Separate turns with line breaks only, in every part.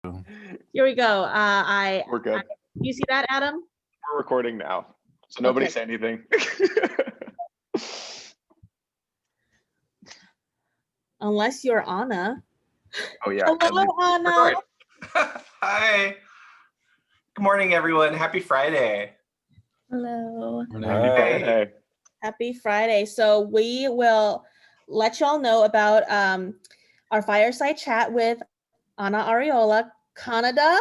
Here we go.
We're good.
You see that, Adam?
We're recording now, so nobody
Okay.
say anything.
Unless you're Anna.
Oh yeah.
Hello, Anna.
Hi. Good morning, everyone. Happy Friday.
Hello.
Hey.
Happy Friday. So we will let y'all know about our fireside chat with Ana Arriola, Canada.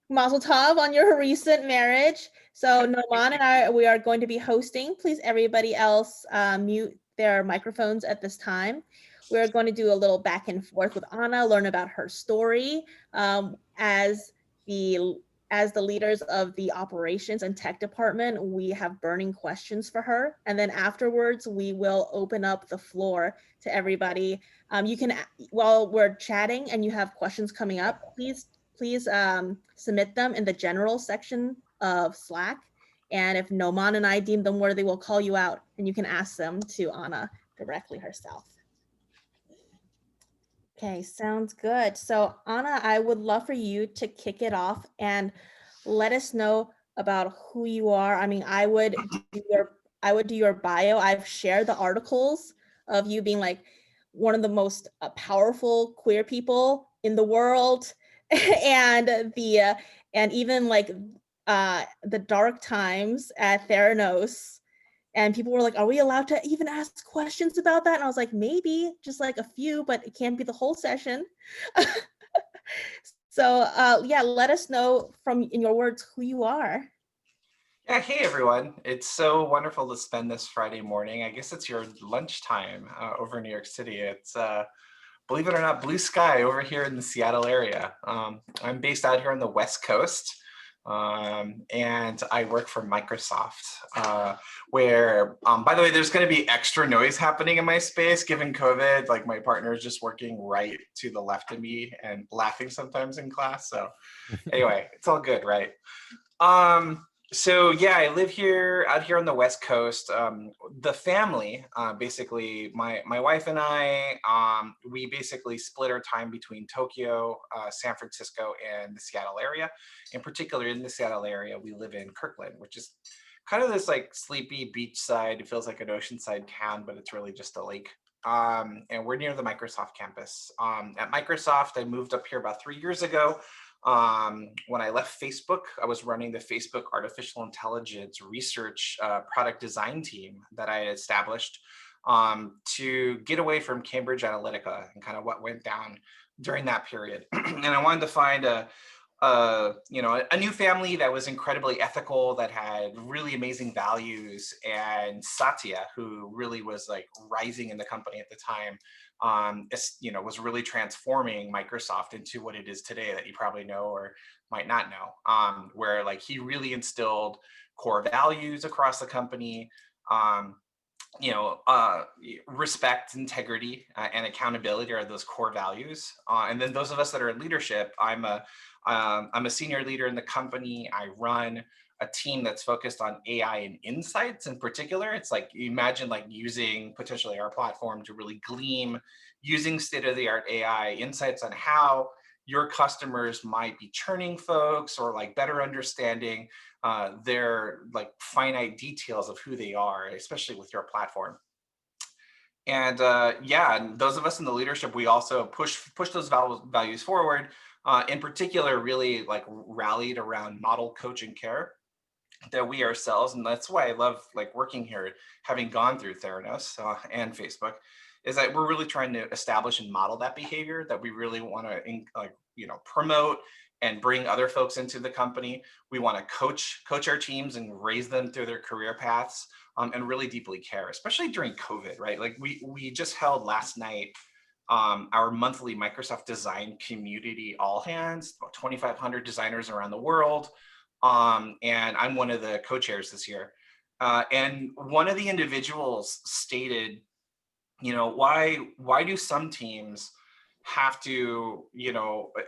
Mazel tov on your recent marriage. So Noman and we are going to be hosting. Please, everybody else, mute their microphones at this time. We're going to do a little back and forth with Ana, learn about her story as the leaders of the operations and tech department. We have burning questions for her, and then afterwards we will open up the floor to everybody. You can, while we're chatting and you have questions coming up, please submit them in the general section of Slack. And if Noman and I deem them worthy, we'll call you out and you can ask them to Ana directly herself. Okay, sounds good. So Ana, I would love for you to kick it off and let us know about who you are. I mean, I would do your bio. I've shared the articles of you being like one of the most powerful queer people in the world. and even like the dark times at Theranos, and people were like, are we allowed to even ask questions about that? And I was like, maybe just like a few, but it can't be the whole session. So yeah, let us know from, in your words, who you are.
Yeah, hey everyone. It's so wonderful to spend this Friday morning. I guess it's your lunchtime over in New York City. It's believe it or not, blue sky over here in the Seattle area. I'm based out here on the West Coast, and I work for Microsoft, where, by the way, there's going to be extra noise happening in my space given COVID. Like my partner is just working right to the left of me and laughing sometimes in class. So anyway, it's all good, right? So yeah, I live here out here on the West Coast. The family, basically, my wife and I, we basically split our time between Tokyo, San Francisco, and the Seattle area. In particular, in the Seattle area, we live in Kirkland, which is kind of this like sleepy beachside. It feels like an oceanside town, but it's really just a lake. And we're near the Microsoft campus. At Microsoft, I moved up here about 3 years ago. When I left Facebook, I was running the Facebook Artificial Intelligence Research Product Design team that I had established to get away from Cambridge Analytica and kind of what went down during that period. And I wanted to find a new family that was incredibly ethical, that had really amazing values, and Satya, who really was like rising in the company at the time, was really transforming Microsoft into what it is today that you probably know or might not know, where like he really instilled core values across the company, respect, integrity, and accountability are those core values. And then those of us that are in leadership, I'm a senior leader in the company. I run a team that's focused on AI and insights in particular. It's like, you imagine like using potentially our platform to really glean, using state-of-the-art AI insights on how your customers might be churning folks, or like better understanding their like finite details of who they are, especially with your platform. And and those of us in the leadership, we also push those values forward. In particular, really like rallied around model, coach, and care, that we ourselves, and that's why I love like working here, having gone through Theranos and Facebook, is that we're really trying to establish and model that behavior that we really want to promote and bring other folks into the company. We want to coach our teams and raise them through their career paths, and really deeply care, especially during COVID, right? Like we just held last night our monthly Microsoft Design Community All Hands, about 2,500 designers around the world. And I'm one of the co-chairs this year. And one of the individuals stated, why do some teams have to,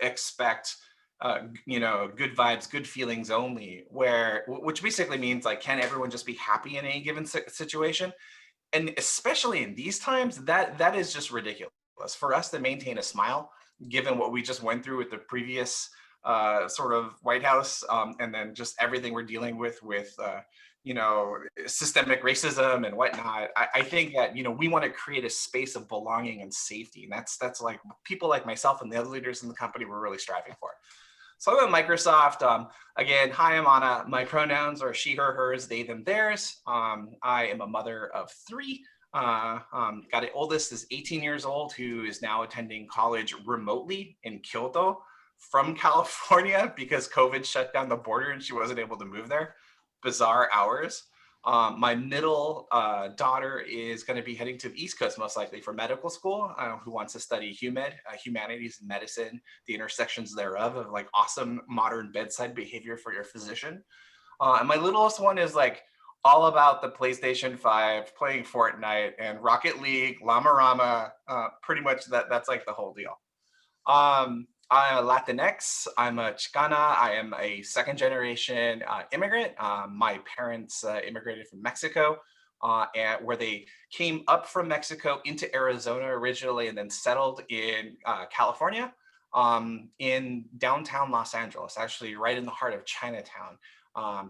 expect, good vibes, good feelings only, which basically means like, can everyone just be happy in any given situation? And especially in these times, that is just ridiculous. For us to maintain a smile given what we just went through with the previous sort of White House, and then just everything we're dealing with you know, systemic racism and whatnot. I think that, you know, we want to create a space of belonging and safety. And that's like people like myself and the other leaders in the company we're really striving for. So I'm at Microsoft. Again, hi, I'm Ana. My pronouns are she, her, hers, they, them, theirs. I am a mother of 3. Got an oldest is 18 years old, who is now attending college remotely in Kyoto from California because COVID shut down the border and she wasn't able to move there. Bizarre hours. My middle daughter is going to be heading to the East Coast, most likely for medical school, who wants to study humanities and medicine, the intersections thereof of like awesome modern bedside behavior for your physician. And my littlest one is like all about the PlayStation 5, playing Fortnite and Rocket League, Llama Rama, pretty much that's like the whole deal. I'm a Latinx, I'm a Chicana, I am a second generation immigrant. My parents immigrated from Mexico, and where they came up from Mexico into Arizona originally and then settled in California, in downtown Los Angeles, actually right in the heart of Chinatown,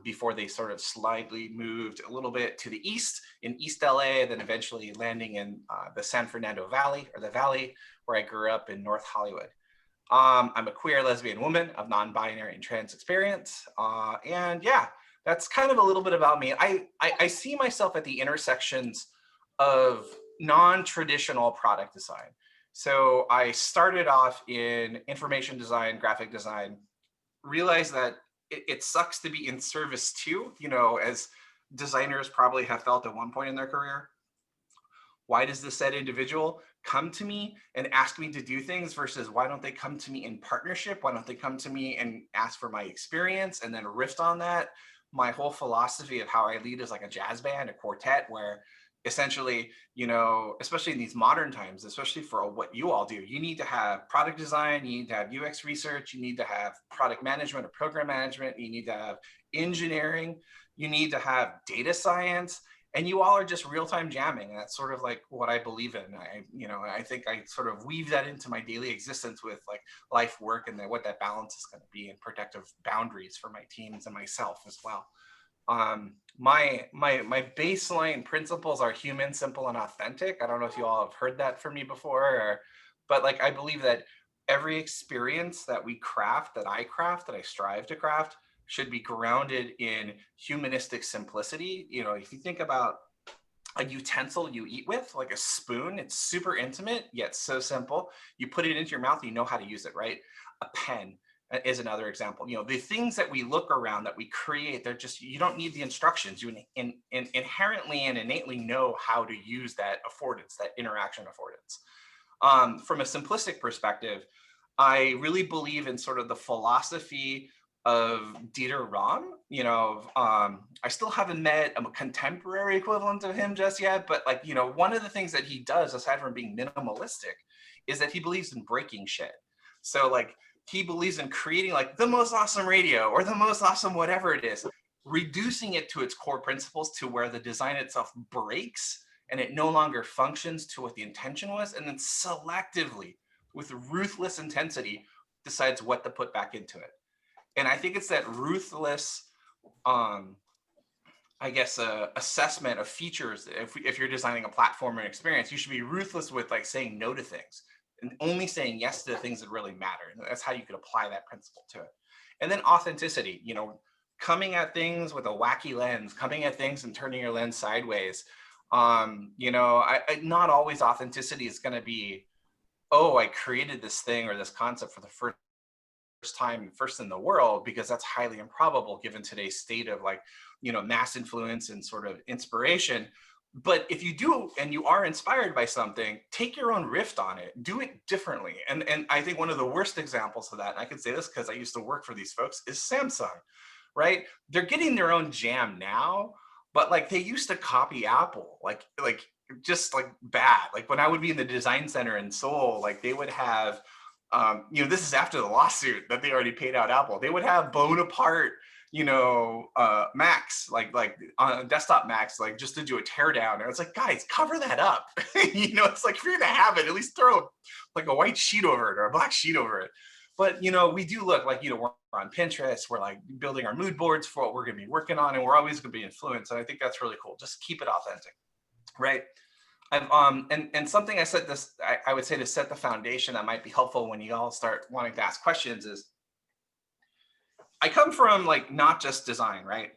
before they sort of slightly moved a little bit to the east in East LA, then eventually landing in the San Fernando Valley, or the Valley, where I grew up in North Hollywood. I'm a queer lesbian woman of non-binary and trans experience. And yeah, that's kind of a little bit about me. I see myself at the intersections of non-traditional product design. So I started off in information design, graphic design, realized that it sucks to be in service too, you know, as designers probably have felt at one point in their career. Why does this said individual come to me and ask me to do things versus why don't they come to me in partnership? Why don't they come to me and ask for my experience and then riff on that? My whole philosophy of how I lead is like a jazz band, a quartet, where essentially, you know, especially in these modern times, especially for what you all do, you need to have product design, you need to have UX research, you need to have product management or program management, you need to have engineering, you need to have data science. And you all are just real-time jamming. And that's sort of like what I believe in. I think I sort of weave that into my daily existence with like life, work, and then what that balance is going to be, and protective boundaries for my teams and myself as well. My baseline principles are human, simple, and authentic. I don't know if you all have heard that from me before, but like I believe that every experience that we craft, that I strive to craft, should be grounded in humanistic simplicity. You know, if you think about a utensil you eat with, like a spoon, it's super intimate, yet so simple. You put it into your mouth, you know how to use it, right? A pen is another example. You know, the things that we look around, that we create, they're just, you don't need the instructions. You inherently and innately know how to use that affordance, that interaction affordance. From a simplistic perspective, I really believe in sort of the philosophy of Dieter Rams. You know, I still haven't met a contemporary equivalent of him just yet, but like, you know, one of the things that he does, aside from being minimalistic, is that he believes in breaking shit. So like, he believes in creating like the most awesome radio or the most awesome whatever it is, reducing it to its core principles to where the design itself breaks and it no longer functions to what the intention was, and then selectively, with ruthless intensity, decides what to put back into it. And I think it's that ruthless, I guess, assessment of features. If you're designing a platform or an experience, you should be ruthless with like saying no to things and only saying yes to the things that really matter. And that's how you could apply that principle to it. And then authenticity, you know, coming at things with a wacky lens, coming at things and turning your lens sideways. You know, not always authenticity is going to be, oh, I created this thing or this concept for the first time, first in the world, because that's highly improbable given today's state of like, you know, mass influence and sort of inspiration. But if you do and you are inspired by something, take your own riff on it, do it differently. And I think one of the worst examples of that, and I can say this because I used to work for these folks, is Samsung, right? They're getting their own jam now, but like they used to copy Apple, like just like bad. Like when I would be in the design center in Seoul, like they would have, you know, this is after the lawsuit that they already paid out Apple. They would have blown apart, Macs, like on desktop Macs, like just to do a teardown. And it's like, guys, cover that up. It's like, if you're gonna have it, at least throw like a white sheet over it or a black sheet over it. But we do look like, we're on Pinterest, we're like building our mood boards for what we're gonna be working on, and we're always gonna be influenced. And I think that's really cool. Just keep it authentic, right? I've and something I would say to set the foundation that might be helpful when you all start wanting to ask questions is, I come from like not just design, right?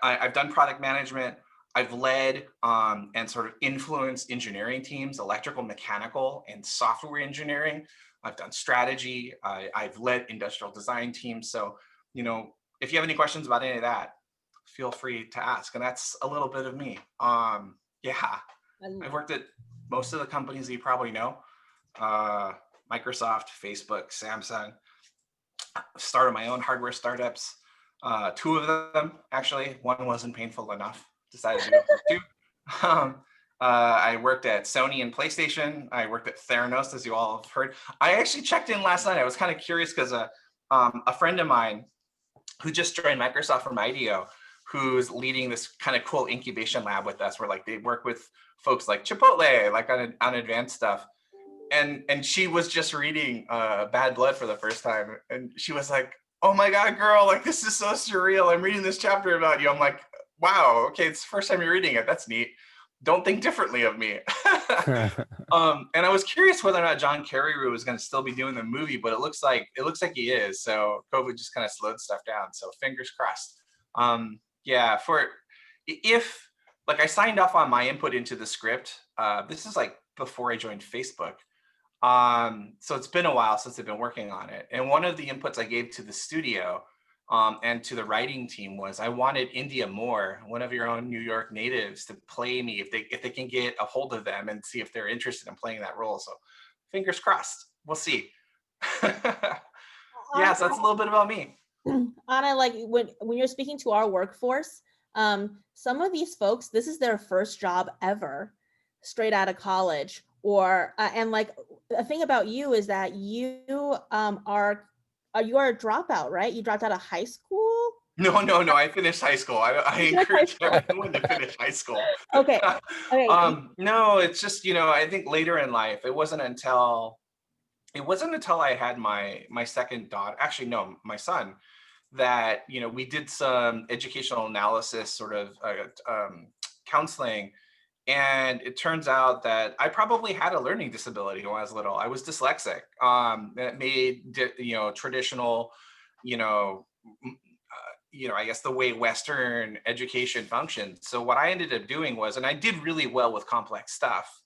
I've done product management. I've led and sort of influenced engineering teams, electrical, mechanical, and software engineering. I've done strategy. I've led industrial design teams. So, if you have any questions about any of that, feel free to ask. And that's a little bit of me. Yeah, I've worked at most of the companies that you probably know. Microsoft, Facebook, Samsung. Started my own hardware startups. 2 of them, actually. One wasn't painful enough. Decided to go for 2. I worked at Sony and PlayStation. I worked at Theranos, as you all have heard. I actually checked in last night. I was kind of curious because a friend of mine who just joined Microsoft from IDEO, who's leading this kind of cool incubation lab with us, where like they work with folks like Chipotle, like on advanced stuff. And she was just reading Bad Blood for the first time, and she was like, "Oh my God, girl, like this is so surreal. I'm reading this chapter about you." I'm like, "Wow, okay, it's the first time you're reading it. That's neat. Don't think differently of me." And I was curious whether or not John Carreyrou was going to still be doing the movie, but it looks like he is. So COVID just kind of slowed stuff down. So fingers crossed. Yeah, if like I signed off on my input into the script. This is like before I joined Facebook. So it's been a while since I've been working on it. And one of the inputs I gave to the studio and to the writing team was I wanted India Moore, one of your own New York natives, to play me if they can get a hold of them and see if they're interested in playing that role. So fingers crossed. We'll see. Yeah, so that's a little bit about me.
Ana, like when you're speaking to our workforce, some of these folks, this is their first job ever, straight out of college. Or and like the thing about you is that you are a dropout, right? You dropped out of high school?
No. I finished high school. I encourage everyone to finish high school.
Okay.
No, it's just, I think later in life, it wasn't until I had my second daughter, actually, no, my son, that, we did some educational analysis, sort of counseling. And it turns out that I probably had a learning disability when I was little. I was dyslexic. That made, traditional, I guess the way Western education functions. So what I ended up doing was, and I did really well with complex stuff,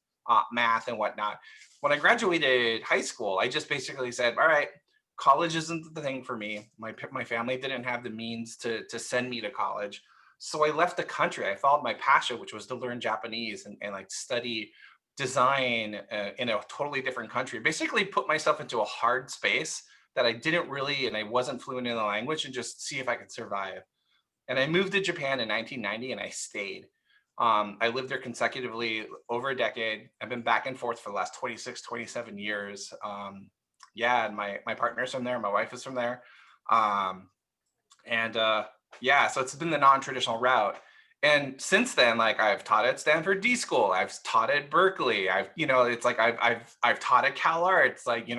math and whatnot. When I graduated high school, I just basically said, all right, college isn't the thing for me. My family didn't have the means to send me to college. So I left the country. I followed my passion, which was to learn Japanese and like study design in a totally different country. Basically put myself into a hard space that I didn't really, and I wasn't fluent in the language, and just see if I could survive. And I moved to Japan in 1990 and I stayed. I lived there consecutively over a decade. I've been back and forth for the last 26, 27 years. Yeah, and my partner's from there. My wife is from there. Yeah, so it's been the non-traditional route. And since then, like I've taught at Stanford D School, I've taught at Berkeley, it's like I've taught at Cal Arts, like,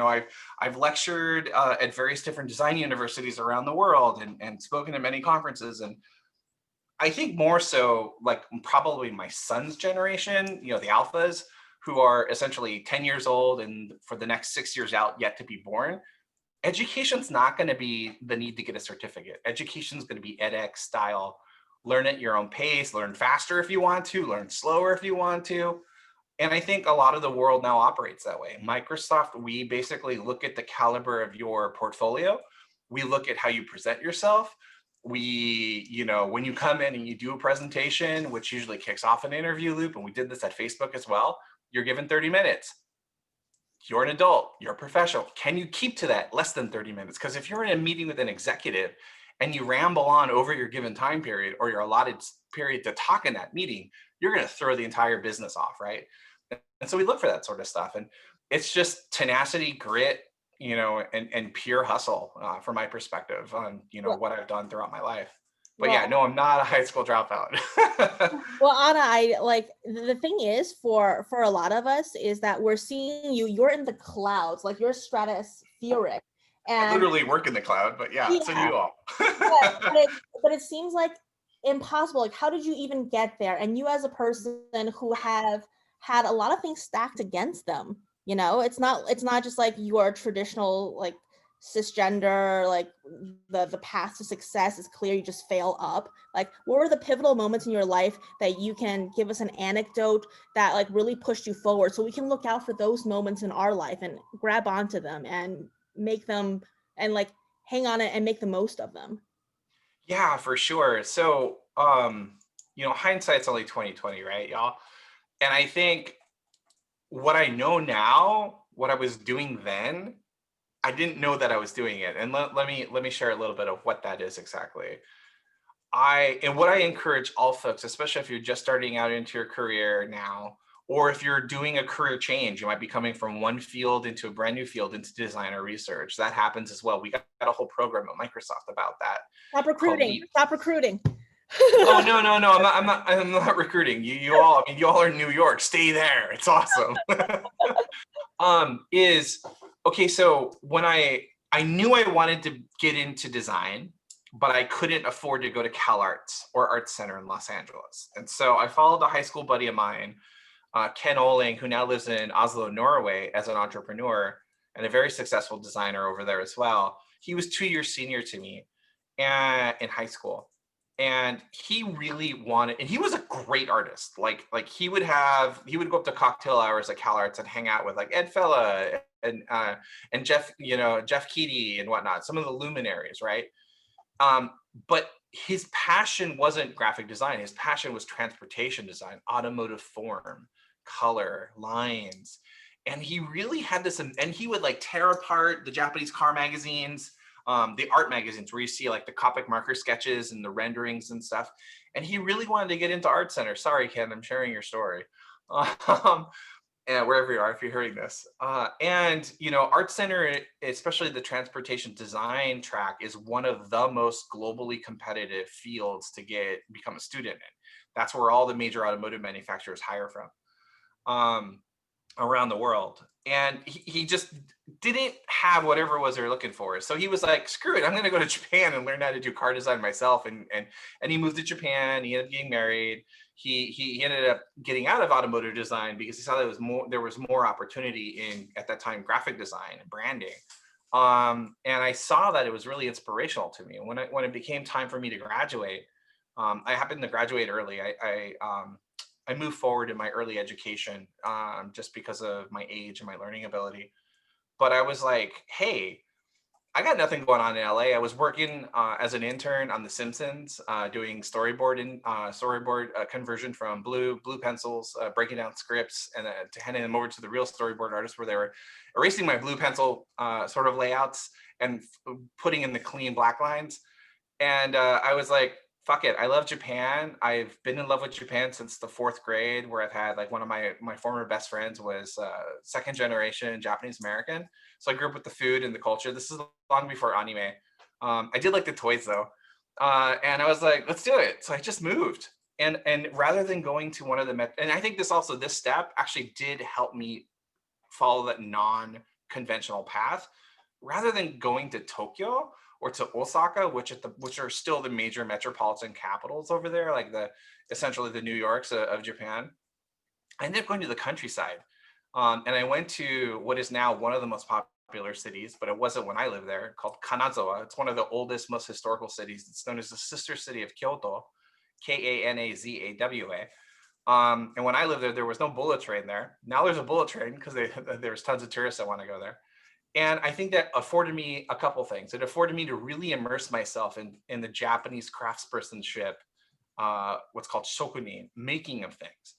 I've lectured at various different design universities around the world and spoken at many conferences. And I think more so like probably my son's generation, the alphas, who are essentially 10 years old and for the next 6 years out yet to be born. Education's not going to be the need to get a certificate. Education's going to be edX style. Learn at your own pace, learn faster if you want to, learn slower if you want to. And I think a lot of the world now operates that way. Microsoft, we basically look at the caliber of your portfolio. We look at how you present yourself. We, when you come in and you do a presentation, which usually kicks off an interview loop, and we did this at Facebook as well, you're given 30 minutes. You're an adult, you're a professional. Can you keep to that less than 30 minutes? Because if you're in a meeting with an executive and you ramble on over your given time period or your allotted period to talk in that meeting, you're going to throw the entire business off, right? And so we look for that sort of stuff. And it's just tenacity, grit, and pure hustle from my perspective on, what I've done throughout my life. But yeah,
Well,
no, I'm not a high school dropout.
well, Anna, I like the thing is for a lot of us is that we're seeing you. You're in the clouds, like you're stratospheric,
I
and
literally work in the cloud, but yeah, so do
yeah,
you all.
but it seems like impossible. Like, how did you even get there? And you, as a person who have had a lot of things stacked against them, it's not just like you are traditional like cisgender, like the path to success is clear, you just fail up. Like, what were the pivotal moments in your life that you can give us an anecdote that like really pushed you forward, so we can look out for those moments in our life and grab onto them and make them and like hang on it and make the most of them.
Yeah, for sure. So, hindsight's only 2020, right, y'all? And I think what I know now, what I was doing then, I didn't know that I was doing it. And let me share a little bit of what that is exactly. What I encourage all folks, especially if you're just starting out into your career now, or if you're doing a career change, you might be coming from one field into a brand new field into design or research. That happens as well. We got a whole program at Microsoft about that.
Stop recruiting. Stop recruiting.
Oh, no. I'm not recruiting. You all, you all are in New York. Stay there. It's awesome. Okay, so when I knew I wanted to get into design, but I couldn't afford to go to CalArts or Arts Center in Los Angeles. And so I followed a high school buddy of mine, Ken Oling, who now lives in Oslo, Norway, as an entrepreneur and a very successful designer over there as well. He was 2 years senior to me in high school. And he really wanted, and he was a great artist. Like he would go up to cocktail hours at CalArts and hang out with like Ed Fella and Jeff, Jeff Keedy and whatnot, some of the luminaries, right? But his passion wasn't graphic design. His passion was transportation design, automotive form, color, lines. And he really had this, and he would like tear apart the Japanese car magazines, the art magazines where you see like the Copic marker sketches and the renderings and stuff. And he really wanted to get into Art Center. Sorry, Ken, I'm sharing your story. And wherever you are, if you're hearing this. Art Center, especially the transportation design track, is one of the most globally competitive fields to become a student in. That's where all the major automotive manufacturers hire from around the world. And he just didn't have whatever it was they're looking for. So he was like, screw it, I'm going to go to Japan and learn how to do car design myself. And he moved to Japan. He ended up getting married. He ended up getting out of automotive design because he saw that there was more opportunity in, at that time, graphic design and branding. And I saw that it was really inspirational to me. And when it became time for me to graduate, I happened to graduate early. I moved forward in my early education just because of my age and my learning ability. But I was like, hey, I got nothing going on in LA. I was working as an intern on The Simpsons, doing storyboard conversion from blue pencils, breaking down scripts, and to handing them over to the real storyboard artists, where they were erasing my blue pencil sort of layouts and putting in the clean black lines. And I was like, fuck it. I love Japan. I've been in love with Japan since the 4th grade, where I've had like one of my former best friends was second generation Japanese American. So I grew up with the food and the culture. This is long before anime. I did like the toys though. And I was like, let's do it. So I just moved. And rather than going to one of the, and I think this step actually did help me follow that non-conventional path. Rather than going to Tokyo or to Osaka, which are still the major metropolitan capitals over there, like essentially the New Yorks of Japan, I ended up going to the countryside. And I went to what is now one of the most popular cities, but it wasn't when I lived there, called Kanazawa. It's one of the oldest, most historical cities. It's known as the sister city of Kyoto, Kanazawa. And when I lived there was no bullet train there. Now there's a bullet train because there's tons of tourists that want to go there. And I think that afforded me a couple things. It afforded me to really immerse myself in the Japanese craftspersonship, what's called shokunin, making of things.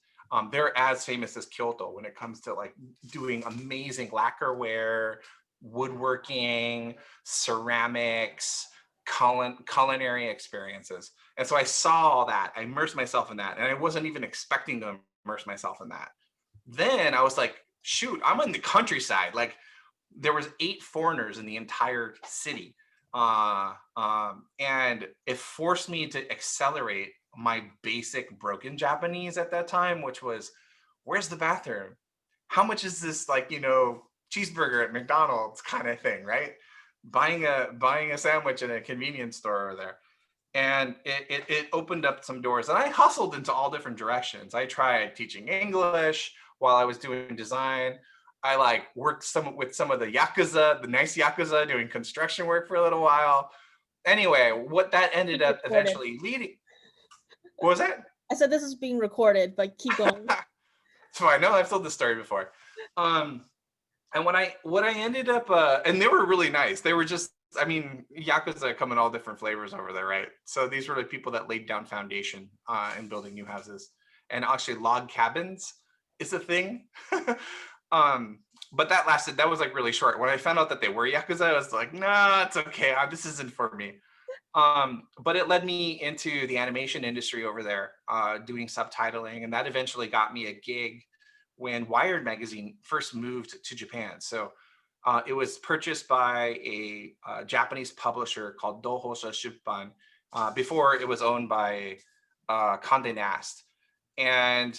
They're as famous as Kyoto when it comes to like doing amazing lacquerware, woodworking, ceramics, culinary experiences. And so I saw all that. I immersed myself in that. And I wasn't even expecting to immerse myself in that. Then I was like, shoot, I'm in the countryside. Like, there was 8 foreigners in the entire city. And it forced me to accelerate my basic broken Japanese at that time, which was, where's the bathroom? How much is this, like, cheeseburger at McDonald's kind of thing, right? Buying a sandwich in a convenience store over there. And it opened up some doors, and I hustled into all different directions. I tried teaching English while I was doing design. I worked with some of the Yakuza, the nice Yakuza, doing construction work for a little while. Anyway, what that ended up eventually leading. What was that?
I said this is being recorded, but keep going.
So I know I've told this story before. And what I ended up, and they were really nice. They were just, Yakuza come in all different flavors over there, right? So these were the people that laid down foundation in building new houses. And actually log cabins is a thing. But that was really short. When I found out that they were Yakuza, I was like, nah, it's okay. This isn't for me. But it led me into the animation industry over there, doing subtitling. And that eventually got me a gig when Wired magazine first moved to Japan. So it was purchased by a Japanese publisher called Dohosha Shuppan before it was owned by Condé Nast. And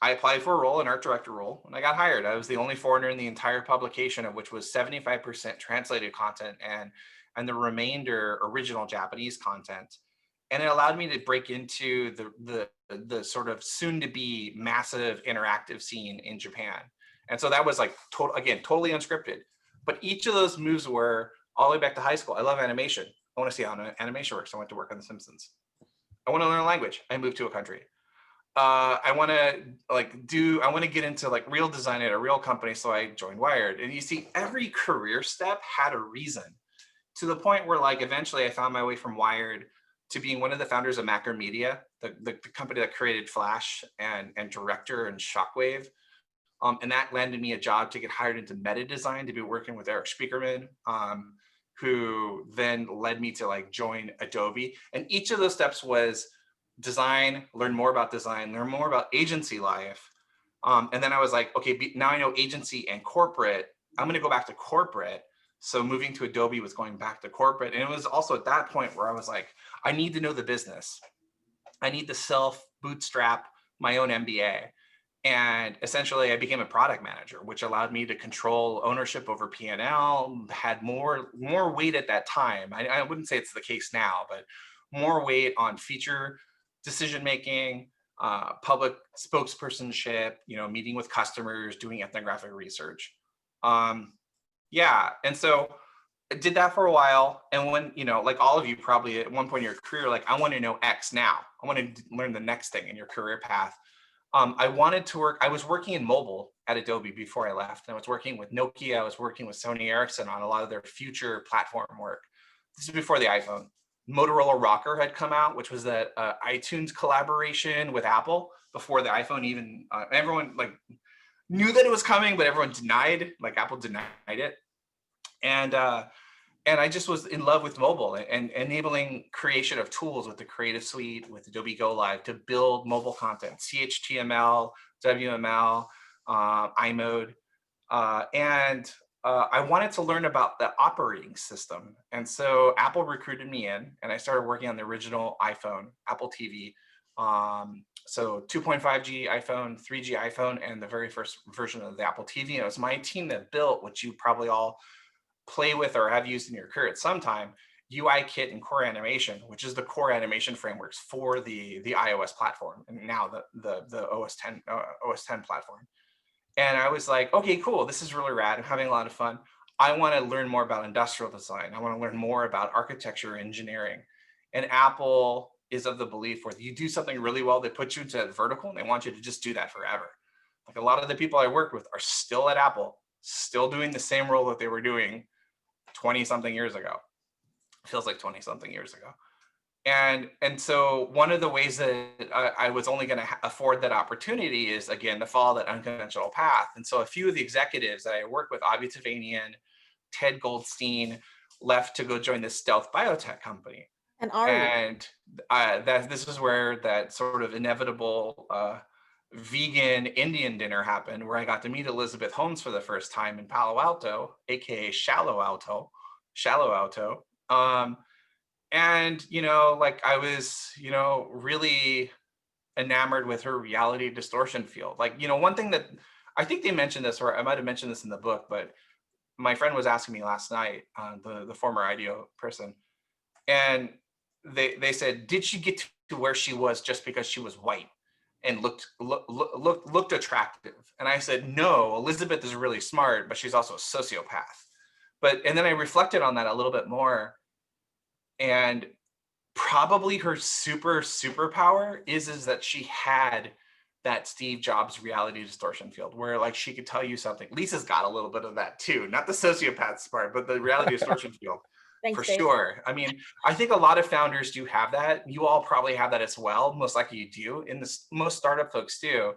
I applied for a role, an art director role, and I got hired. I was the only foreigner in the entire publication, of which was 75% translated content and the remainder original Japanese content. And it allowed me to break into the sort of soon-to-be massive interactive scene in Japan. And so that was totally unscripted. But each of those moves were all the way back to high school. I love animation. I want to see how animation works. I went to work on The Simpsons. I want to learn a language. I moved to a country. I want to get into real design at a real company. So I joined Wired. And you see, every career step had a reason, to the point where eventually I found my way from Wired to being one of the founders of Macromedia, the company that created Flash and Director and Shockwave. And that landed me a job to get hired into meta design, to be working with Eric Spiekerman, who then led me to join Adobe. And each of those steps was design, learn more about design, learn more about agency life. And then I was like, okay, now I know agency and corporate. I'm going to go back to corporate. So moving to Adobe was going back to corporate. And it was also at that point where I was like, I need to know the business. I need to self-bootstrap my own MBA. And essentially, I became a product manager, which allowed me to control ownership over P&L, had more weight at that time. I wouldn't say it's the case now, but more weight on feature decision-making, public spokespersonship, meeting with customers, doing ethnographic research. And so I did that for a while. And when, like all of you probably at one point in your career, I want to know X now. I want to learn the next thing in your career path. I wanted to work, I was working in mobile at Adobe before I left. I was working with Nokia, I was working with Sony Ericsson on a lot of their future platform work. This is before the iPhone. Motorola Rocker had come out, which was that iTunes collaboration with Apple before the iPhone even, everyone knew that it was coming, but everyone denied, Apple denied it. And I just was in love with mobile and enabling creation of tools with the Creative Suite, with Adobe Go Live to build mobile content, CHTML, WML, iMode. I wanted to learn about the operating system. And so Apple recruited me in, and I started working on the original iPhone, Apple TV. So 2.5G iPhone, 3G iPhone, and the very first version of the Apple TV. And it was my team that built, what you probably all play with or have used in your career at some time, UIKit and Core Animation, which is the core animation frameworks for the iOS platform, and now the OS 10 platform. And I was like, okay, cool, this is really rad. I'm having a lot of fun. I want to learn more about industrial design. I want to learn more about architecture, engineering. And Apple is of the belief where you do something really well, they put you into that vertical and they want you to just do that forever. A lot of the people I worked with are still at Apple, still doing the same role that they were doing 20 something years ago. Feels like 20 something years ago. And so one of the ways that I was only going to afford that opportunity is, again, to follow that unconventional path. And so a few of the executives that I worked with, Avi Tavanian, Ted Goldstein, left to go join this stealth biotech company. And this is where that sort of inevitable vegan Indian dinner happened, where I got to meet Elizabeth Holmes for the first time in Palo Alto, aka Shallow Alto. And, you know, like I was, you know, really enamored with her reality distortion field. Like, you know, one thing that I think they mentioned this, or I might have mentioned this in the book, but my friend was asking me last night, the former IDEO person, and they said, did she get to where she was just because she was white and looked attractive? And I said, no, Elizabeth is really smart, but she's also a sociopath. And then I reflected on that a little bit more, and probably her superpower is that she had that Steve Jobs reality distortion field where like she could tell you something. Lisa's got a little bit of that too, not the sociopath part, but the reality distortion field.
Thanks,
For
Dave.
sure. I mean, I think a lot of founders do have that. You all probably have that as well. Most likely you do. And most startup folks do,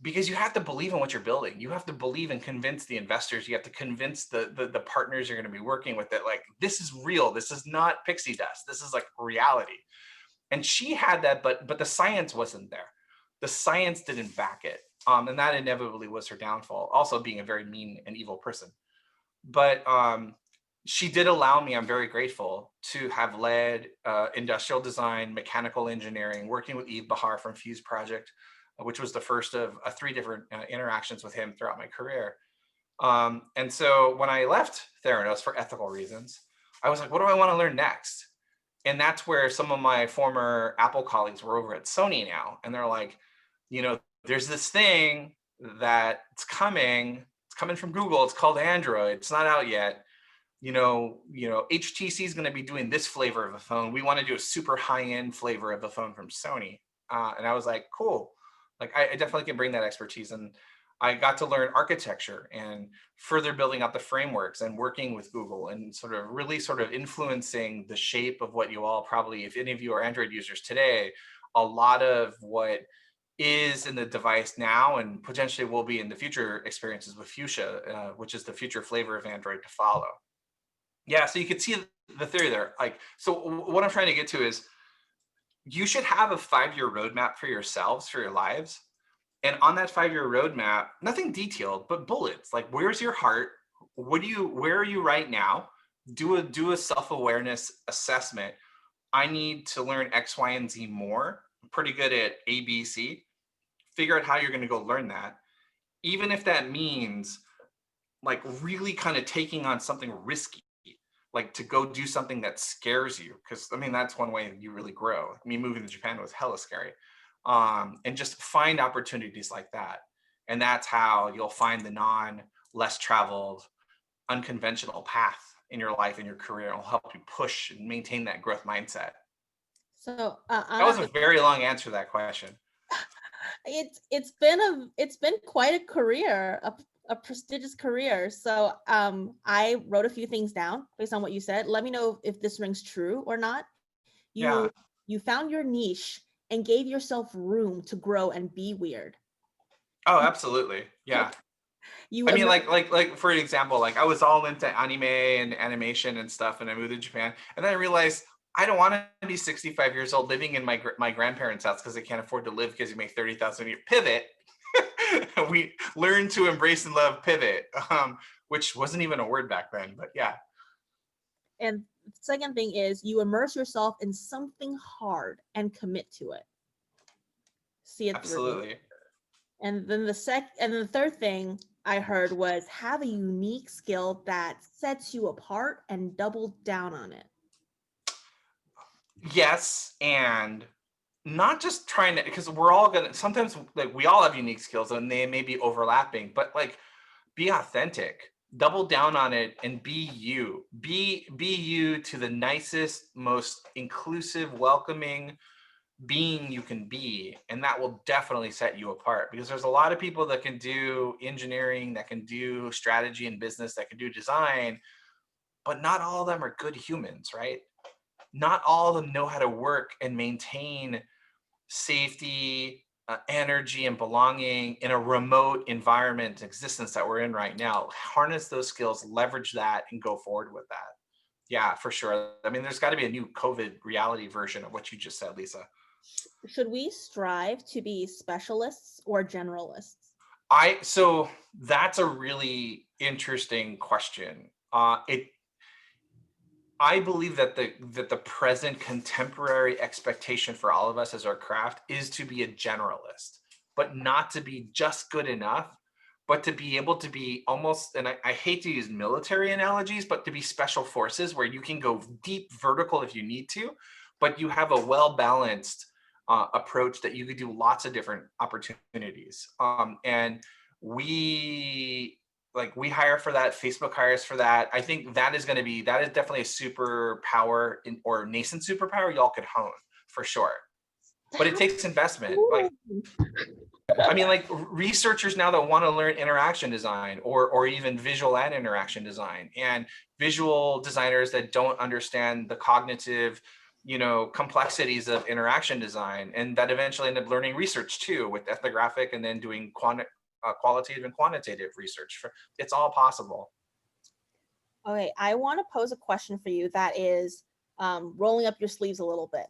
because you have to believe in what you're building. You have to believe and convince the investors. You have to convince the partners you're going to be working with that like, this is real. This is not pixie dust. This is like reality. And she had that, but the science wasn't there. The science didn't back it. And that inevitably was her downfall, also being a very mean and evil person. But she did allow me, I'm very grateful, to have led industrial design, mechanical engineering, working with Yves Bahar from Fuse Project, which was the first of 3 different interactions with him throughout my career. And so when I left Theranos for ethical reasons, I was like, what do I want to learn next? And that's where some of my former Apple colleagues were over at Sony now. And they're like, you know, there's this thing that it's coming from Google. It's called Android. It's not out yet. You know, HTC is going to be doing this flavor of a phone. We want to do a super high-end flavor of a phone from Sony. And I was like, cool. Like I definitely can bring that expertise. And I got to learn architecture and further building out the frameworks and working with Google and really influencing the shape of what you all probably, if any of you are Android users today, a lot of what is in the device now and potentially will be in the future experiences with Fuchsia, which is the future flavor of Android to follow. Yeah, so you can see the theory there. Like, so what I'm trying to get to is you should have a 5-year roadmap for yourselves, for your lives. And on that 5-year roadmap, nothing detailed, but bullets. Like, where's your heart? Where are you right now? Do a self-awareness assessment. I need to learn X, Y, and Z more. I'm pretty good at A, B, C. Figure out how you're going to go learn that. Even if that means like really kind of taking on something risky, like to go do something that scares you. Because I mean, that's one way you really grow. Me moving to Japan was hella scary. And just find opportunities like that. And that's how you'll find the less traveled, unconventional path in your life and your career. It'll help you push and maintain that growth mindset.
So
that was a very long answer to that question.
It's been quite a career, a prestigious career. So I wrote a few things down based on what you said. Let me know if this rings true or not. You found your niche and gave yourself room to grow and be weird.
Oh, absolutely. Yeah. I mean, like for example, like I was all into anime and animation and stuff, and I moved to Japan, and then I realized I don't want to be 65 years old living in my grandparents' house because they can't afford to live because you make 30,000 a year. Pivot. We learned to embrace and love pivot, which wasn't even a word back then, but yeah.
And the second thing is you immerse yourself in something hard and commit to it. See it
Absolutely.
through. And then the third thing I heard was have a unique skill that sets you apart and double down on it.
Yes, and not just trying to, because we're all gonna sometimes like we all have unique skills and they may be overlapping, but like be authentic, double down on it, and be you. Be you to the nicest, most inclusive, welcoming being you can be, and that will definitely set you apart. Because there's a lot of people that can do engineering, that can do strategy and business, that can do design, but not all of them are good humans, right? Not all of them know how to work and maintain safety, energy, and belonging in a remote environment existence that we're in right now. Harness those skills, leverage that, and go forward with that. Yeah, for sure. I mean, there's got to be a new COVID reality version of what you just said, Lisa.
Should we strive to be specialists or generalists?
So that's a really interesting question. I believe that the present contemporary expectation for all of us as our craft is to be a generalist, but not to be just good enough, but to be able to be almost, and I hate to use military analogies, but to be special forces where you can go deep vertical if you need to, but you have a well-balanced approach that you could do lots of different opportunities. And we hire for that. Facebook hires for that. I think that is definitely a superpower or nascent superpower y'all could hone for sure. But it takes investment. Like researchers now that want to learn interaction design or even visual and interaction design, and visual designers that don't understand the cognitive, complexities of interaction design, and that eventually end up learning research too with ethnographic and then doing qualitative and quantitative research. It's all possible.
Okay, I want to pose a question for you that is rolling up your sleeves a little bit.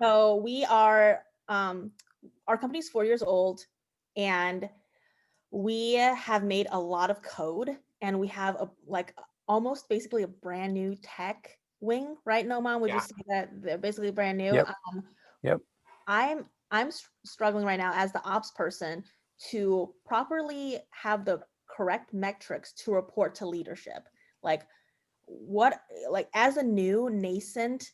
So we are, our company's 4 years old, and we have made a lot of code, and we have almost basically a brand new tech wing, right? Noman, would you say that they're basically brand new?
Yep. Yep.
I'm struggling right now as the ops person to properly have the correct metrics to report to leadership. As a new nascent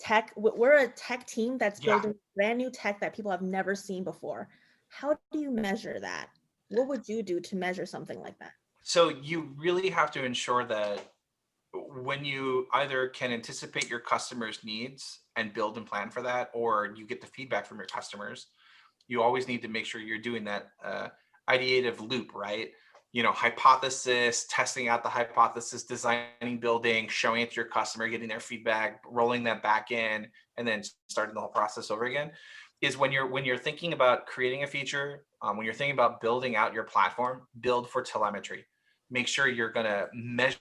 tech, we're a tech team that's building brand new tech that people have never seen before. How do you measure that? What would you do to measure something like that?
So you really have to ensure that when you either can anticipate your customers' needs and build and plan for that, or you get the feedback from your customers, you always need to make sure you're doing that ideative loop, right? Hypothesis, testing out the hypothesis, designing, building, showing it to your customer, getting their feedback, rolling that back in, and then starting the whole process over again. Is when you're thinking about creating a feature, when you're thinking about building out your platform, build for telemetry. Make sure you're gonna measure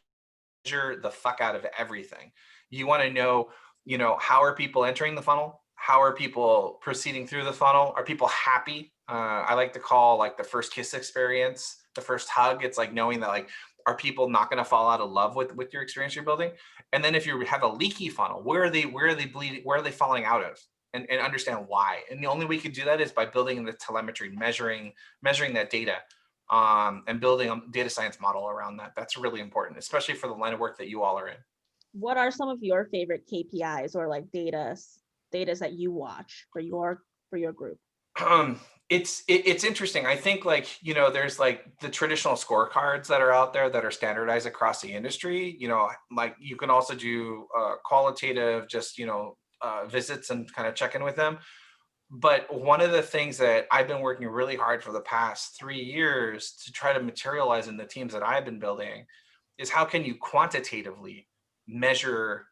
the fuck out of everything. You want to know, how are people entering the funnel? How are people proceeding through the funnel? Are people happy? I like to call the first kiss experience, the first hug. It's like knowing that are people not going to fall out of love with your experience you're building? And then if you have a leaky funnel, where are they bleeding? Where are they falling out of? And understand why. And the only way you can do that is by building the telemetry, measuring that data, and building a data science model around that. That's really important, especially for the line of work that you all are in.
What are some of your favorite KPIs or data that you watch for your group?
It's interesting. I think there's the traditional scorecards that are out there that are standardized across the industry. You can also do qualitative, just visits and kind of check in with them. But one of the things that I've been working really hard for the past 3 years to try to materialize in the teams that I've been building is how can you quantitatively measure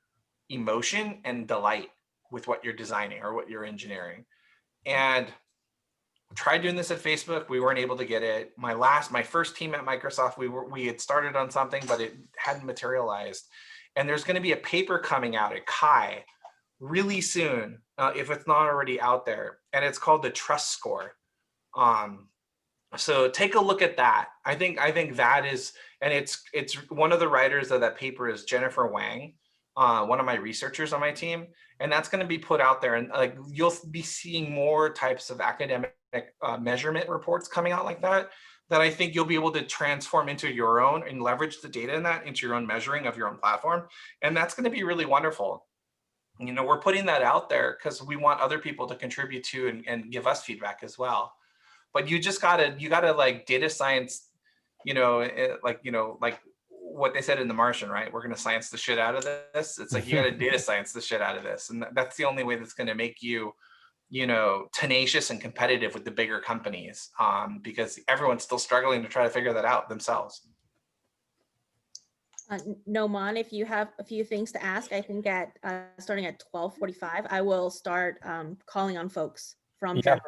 emotion and delight with what you're designing or what you're engineering. And tried doing this at Facebook. We weren't able to get it. My first team at Microsoft, we had started on something, but it hadn't materialized. And there's going to be a paper coming out at Kai really soon, if it's not already out there, and it's called the Trust Score. So take a look at that. I think that is, and it's one of the writers of that paper is Jennifer Wang, one of my researchers on my team, and that's going to be put out there, and you'll be seeing more types of academic measurement reports coming out like that I think you'll be able to transform into your own and leverage the data in that into your own measuring of your own platform, and that's going to be really wonderful. We're putting that out there because we want other people to contribute to and give us feedback as well. But you gotta data science, like what they said in The Martian, right? We're gonna science the shit out of this. It's you gotta data science the shit out of this, and that's the only way that's gonna make you, tenacious and competitive with the bigger companies, because everyone's still struggling to try to figure that out themselves.
Noman, if you have a few things to ask, I think starting at 12:45, I will start calling on folks from Germany.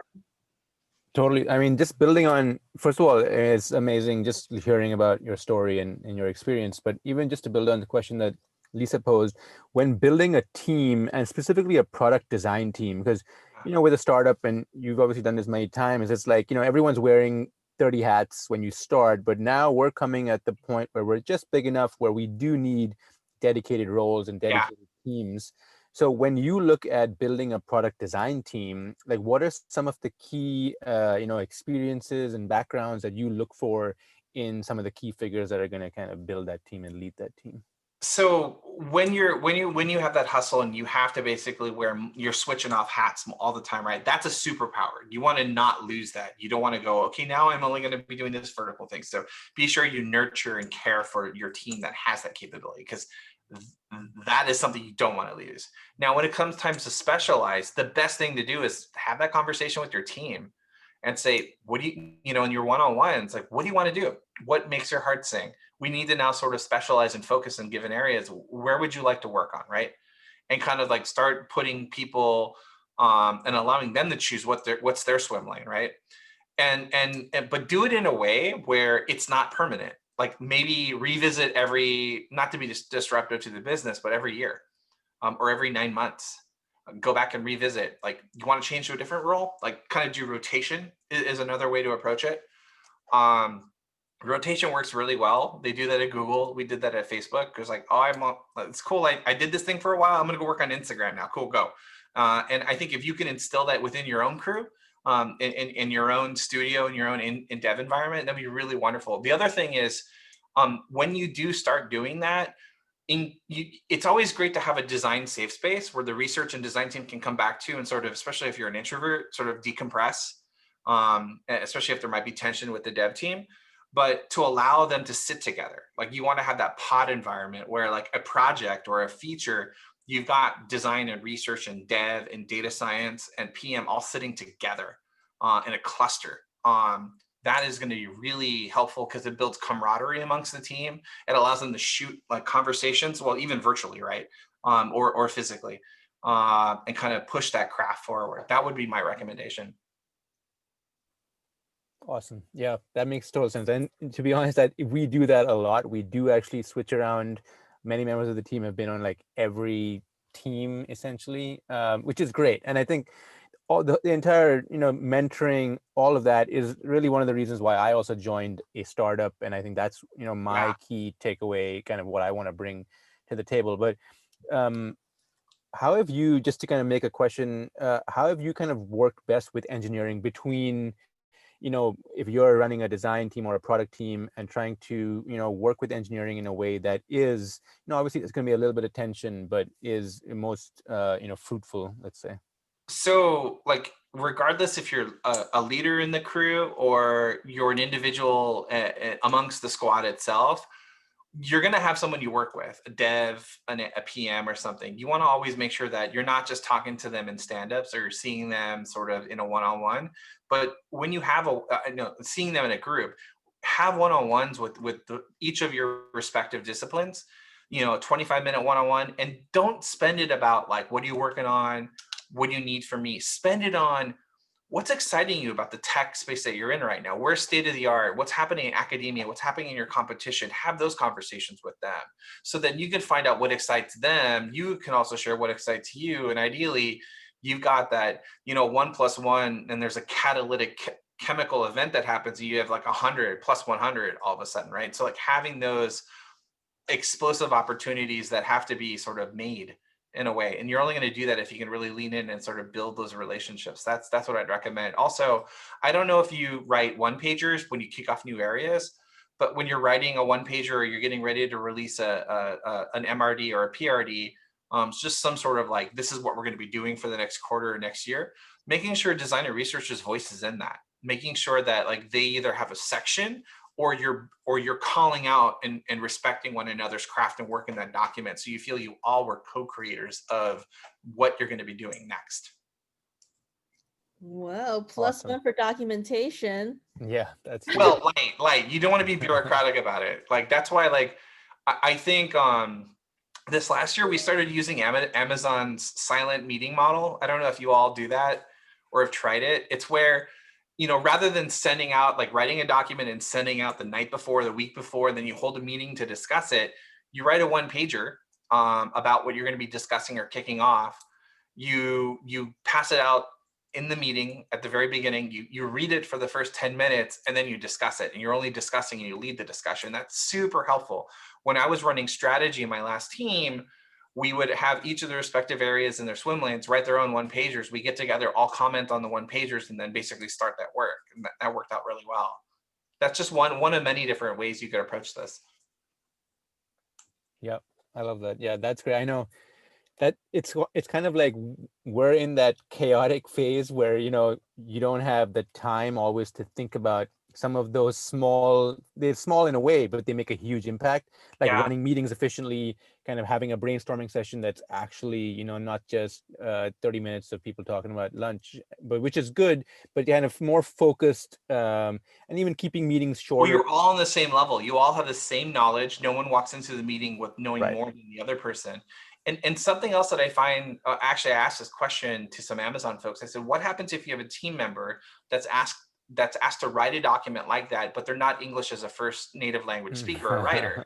Totally. I mean, just building on, first of all, it's amazing just hearing about your story and your experience, but even just to build on the question that Lisa posed, when building a team and specifically a product design team, because, with a startup, and you've obviously done this many times, it's everyone's wearing 30 hats when you start, but now we're coming at the point where we're just big enough where we do need dedicated roles and dedicated teams. So when you look at building a product design team, like what are some of the key, experiences and backgrounds that you look for in some of the key figures that are going to kind of build that team and lead that team?
So when you have that hustle and you have to basically you're switching off hats all the time, right? That's a superpower. You want to not lose that. You don't want to go, okay, now I'm only going to be doing this vertical thing. So be sure you nurture and care for your team that has that capability, because that is something you don't want to lose. Now, when it comes time to specialize, the best thing to do is have that conversation with your team and say, what do you in your one-on-ones, like, what do you want to do? What makes your heart sing? We need to now sort of specialize and focus in given areas. Where would you like to work on, right? And kind of like start putting people and allowing them to choose what's their swim lane, right? But do it in a way where it's not permanent. Like maybe revisit not to be disruptive to the business, but every year or every 9 months. Go back and revisit. Like, you want to change to a different role, like kind of do rotation is another way to approach it. Rotation works really well. They do that at Google. We did that at Facebook. It was like, it's cool. I did this thing for a while. I'm going to go work on Instagram now. Cool, go. And I think if you can instill that within your own crew, in your own studio, in your own in dev environment, that'd be really wonderful. The other thing is, when you do start doing that, it's always great to have a design safe space where the research and design team can come back to and sort of, especially if you're an introvert, sort of decompress, especially if there might be tension with the dev team, but to allow them to sit together. Like, you want to have that pod environment where, like, a project or a feature, you've got design and research and dev and data science and PM all sitting together in a cluster. That is going to be really helpful because it builds camaraderie amongst the team. It allows them to shoot like conversations, well, even virtually, right? Or physically, and kind of push that craft forward. That would be my recommendation.
Awesome. Yeah, that makes total sense. And to be honest, that we do that a lot. We do actually switch around. Many members of the team have been on like every team essentially, which is great. And I think all the entire, mentoring, all of that is really one of the reasons why I also joined a startup. And I think that's, my key takeaway, kind of what I want to bring to the table. But how have you, just to kind of make a question, how have you kind of worked best with engineering between, if you're running a design team or a product team and trying to, work with engineering in a way that is, obviously there's going to be a little bit of tension, but is most, fruitful, let's say?
So, like, regardless if you're a leader in the crew or you're an individual amongst the squad itself, you're going to have someone you work with, a dev, a PM or something. You want to always make sure that you're not just talking to them in stand-ups or you're seeing them sort of in a one-on-one, but when you have seeing them in a group, have one-on-ones with each of your respective disciplines, a 25-minute one-on-one, and don't spend it about like, what are you working on? What do you need from me? Spend it on what's exciting you about the tech space that you're in right now. Where's state of the art? What's happening in academia? What's happening in your competition? Have those conversations with them so that you can find out what excites them. You can also share what excites you. And ideally, you've got that, 1 + 1, and there's a catalytic chemical event that happens. And you have like 100 + 100 all of a sudden, right? So like having those explosive opportunities that have to be sort of made in a way, and you're only going to do that if you can really lean in and sort of build those relationships. That's what I'd recommend. Also, I don't know if you write one-pagers when you kick off new areas, but when you're writing a one-pager or you're getting ready to release an MRD or a PRD, just some sort of like, this is what we're going to be doing for the next quarter or next year, making sure designer researchers' voice is in that, making sure that like they either have a section or you're calling out and respecting one another's craft and work in that document, so you feel you all were co-creators of what you're going to be doing next.
Whoa, +1
Awesome.
for documentation.
Yeah, that's
well, light. You don't want to be bureaucratic about it. Like, that's why, like, I think this last year we started using Amazon's silent meeting model. I don't know if you all do that or have tried it. It's where, rather than sending out, like writing a document and sending out the night before, the week before, then you hold a meeting to discuss it, you write a one-pager about what you're going to be discussing or kicking off. You pass it out in the meeting at the very beginning. You read it for the first 10 minutes and then you discuss it, and you're only discussing and you lead the discussion. That's super helpful. When I was running strategy in my last team, we would have each of the respective areas in their swim lanes write their own one-pagers. We get together, all comment on the one-pagers, and then basically start that work. And that worked out really well. That's just one of many different ways you could approach this.
Yep, I love that. Yeah, that's great. I know that it's kind of like we're in that chaotic phase where, you know, you don't have the time always to think about some of those they're small in a way, but they make a huge impact, like running meetings efficiently, kind of having a brainstorming session that's actually, you know, not just 30 minutes of people talking about lunch, but which is good, but kind of more focused, and even keeping meetings shorter.
Well, you're all on the same level. You all have the same knowledge. No one walks into the meeting with knowing more than the other person. And something else that I find, actually, I asked this question to some Amazon folks. I said, what happens if you have a team member that's asked to write a document like that, but they're not English as a first native language speaker or writer?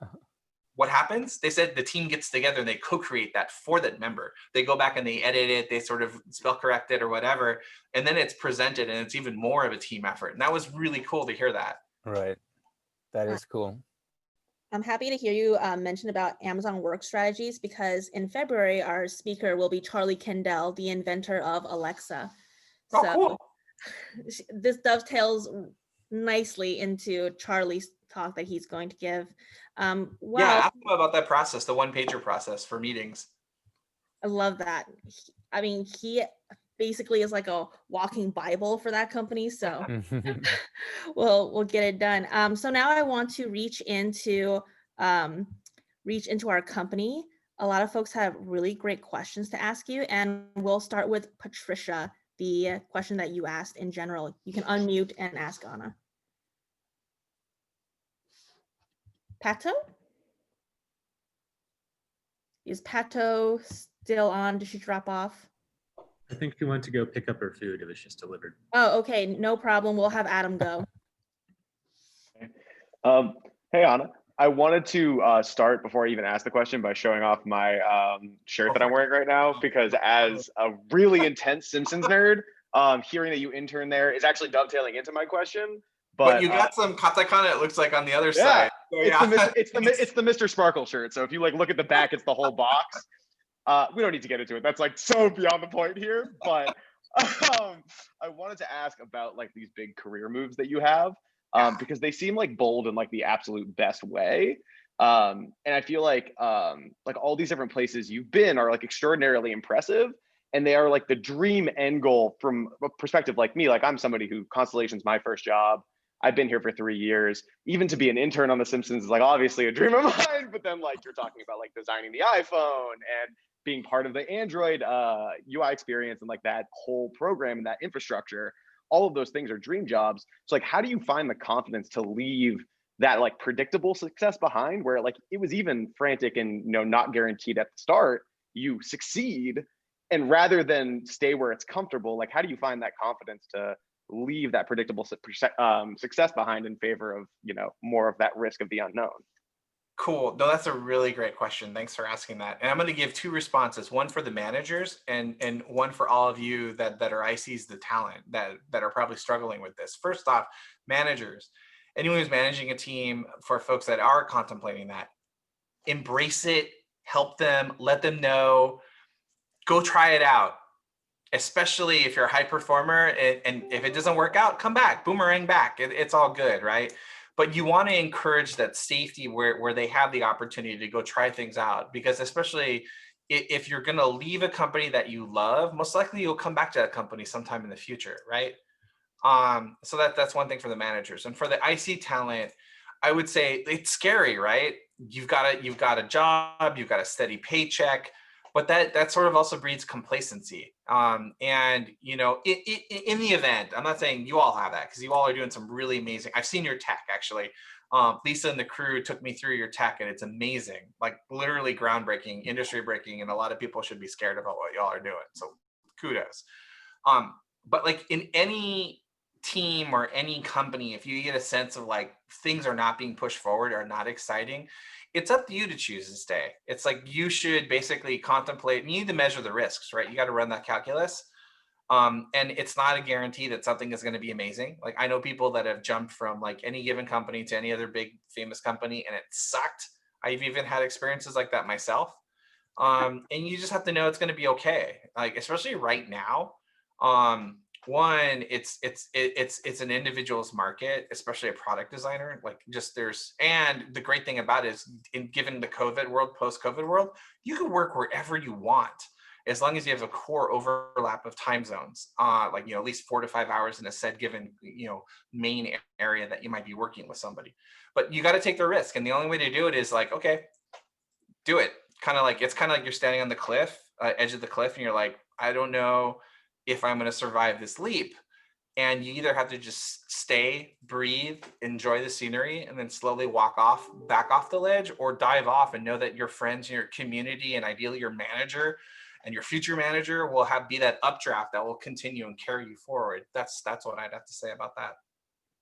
What happens? They said the team gets together and they co-create that for that member. They go back and they edit it, they sort of spell correct it or whatever, and then it's presented and it's even more of a team effort. And that was really cool to hear that.
Right. That is cool.
I'm happy to hear you mention about Amazon work strategies, because in February, our speaker will be Charlie Kendall, the inventor of Alexa.
Oh, cool.
This dovetails nicely into Charlie's talk that he's going to give.
Yeah, ask him about that process, the one-pager process for meetings.
I love that. I mean, he basically is like a walking Bible for that company. So we'll get it done. So now I want to reach into our company. A lot of folks have really great questions to ask you, and we'll start with Patricia, the question that you asked in general. You can unmute and ask Ana. Pato? Is Pato still on? Did she drop off?
I think she went to go pick up her food. It was just delivered.
Oh, okay, no problem. We'll have Adam go.
Hey, Ana. I wanted to start before I even ask the question by showing off my shirt that I'm wearing right now, because as a really intense Simpsons nerd, hearing that you intern there is actually dovetailing into my question.
But you got some katakana, it looks like, on the other side. So,
it's the Mr. Sparkle shirt. So if you like look at the back, it's the whole box. We don't need to get into it. That's like so beyond the point here. But I wanted to ask about like these big career moves that you have, because they seem like bold in like the absolute best way. And I feel like all these different places you've been are like extraordinarily impressive. And they are like the dream end goal from a perspective like me. Like I'm somebody who Constellation's my first job. I've been here for 3 years. Even to be an intern on The Simpsons is like obviously a dream of mine. But then like you're talking about like designing the iPhone and being part of the Android UI experience and like that whole program and that infrastructure. All of those things are dream jobs. So like, how do you find the confidence to leave that like predictable success behind, where like it was even frantic and not guaranteed at the start, you succeed, and rather than stay where it's comfortable, like how do you find that confidence to leave that predictable success behind in favor of more of that risk of the unknown?
Cool. No, that's a really great question. Thanks for asking that. And I'm going to give two responses, one for the managers and one for all of you that are ICs, the talent that are probably struggling with this. First off, managers, anyone who's managing a team, for folks that are contemplating that, embrace it, help them, let them know, go try it out. Especially if you're a high performer, and if it doesn't work out, come back, boomerang back. It's all good, right? But you want to encourage that safety where they have the opportunity to go try things out, because especially if you're going to leave a company that you love, most likely you'll come back to that company sometime in the future, right? So that's one thing for the managers. And for the IC talent, I would say it's scary, right? You've got a job, you've got a steady paycheck, but that sort of also breeds complacency. And in the event, I'm not saying you all have that, because you all are doing some really amazing. I've seen your tech actually. Lisa and the crew took me through your tech, and it's amazing, like literally groundbreaking, industry breaking, and a lot of people should be scared about what y'all are doing. So kudos. But like in any team or any company, if you get a sense of like things are not being pushed forward or not exciting, it's up to you to choose to stay. It's like you should basically contemplate, you need to measure the risks, right? You got to run that calculus. And it's not a guarantee that something is going to be amazing. Like I know people that have jumped from like any given company to any other big famous company and it sucked. I've even had experiences like that myself. And you just have to know it's going to be okay. Like, especially right now, one, it's an individual's market, especially a product designer. Like, just and the great thing about it is, given the COVID world, post-COVID world, you can work wherever you want, as long as you have a core overlap of time zones, like, at least 4 to 5 hours in a said given, main area that you might be working with somebody. But you got to take the risk, and the only way to do it is like, okay, do it. It's kind of like you're standing on the cliff, edge of the cliff, and you're like, I don't know if I'm going to survive this leap. And you either have to just stay, breathe, enjoy the scenery, and then slowly walk back off the ledge, or dive off and know that your friends, your community, and ideally your manager and your future manager will be that updraft that will continue and carry you forward. That's what I'd have to say about that.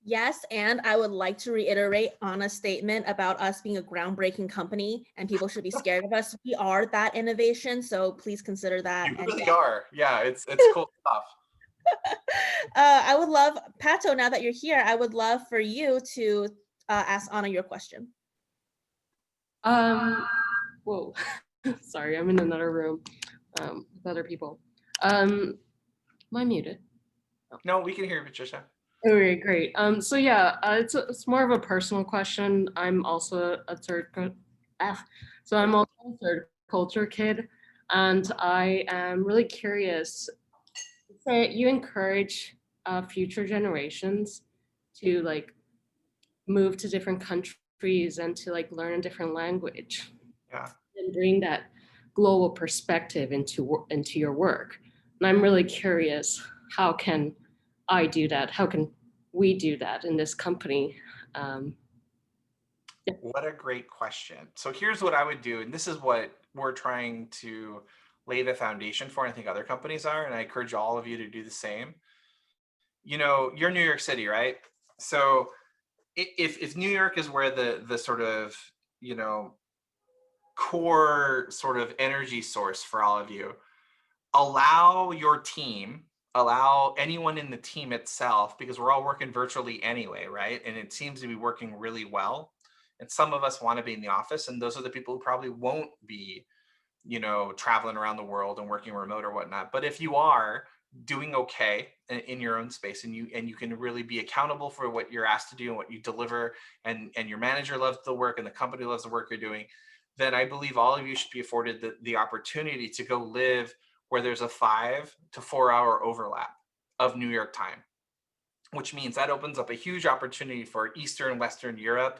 Yes, and I would like to reiterate Anna's statement about us being a groundbreaking company and people should be scared of us. We are that innovation, so please consider that.
You really are. Yeah, it's cool stuff.
I would love, Pato, now that you're here, I would love for you to ask Anna your question.
Whoa, sorry, I'm in another room with other people. Am I muted?
No, we can hear you, Patricia.
Okay, great. So yeah, it's more of a personal question. I'm also a third culture kid, and I am really curious. Say you encourage future generations to like move to different countries and to like learn a different language.
Yeah.
And bring that global perspective into your work. And I'm really curious, how can I do that? How can we do that in this company? Yeah.
What a great question. So here's what I would do, and this is what we're trying to lay the foundation for, and I think other companies are, and I encourage all of you to do the same. You're New York City, right? So if New York is where the sort of, core sort of energy source for all of you, allow anyone in the team itself, because we're all working virtually anyway, right? And it seems to be working really well. And some of us want to be in the office, and those are the people who probably won't be, traveling around the world and working remote or whatnot. But if you are doing okay in your own space, and you can really be accountable for what you're asked to do and what you deliver, and your manager loves the work and the company loves the work you're doing, then I believe all of you should be afforded the opportunity to go live where there's a 5 to 4 hour overlap of New York time, which means that opens up a huge opportunity for Eastern and Western Europe,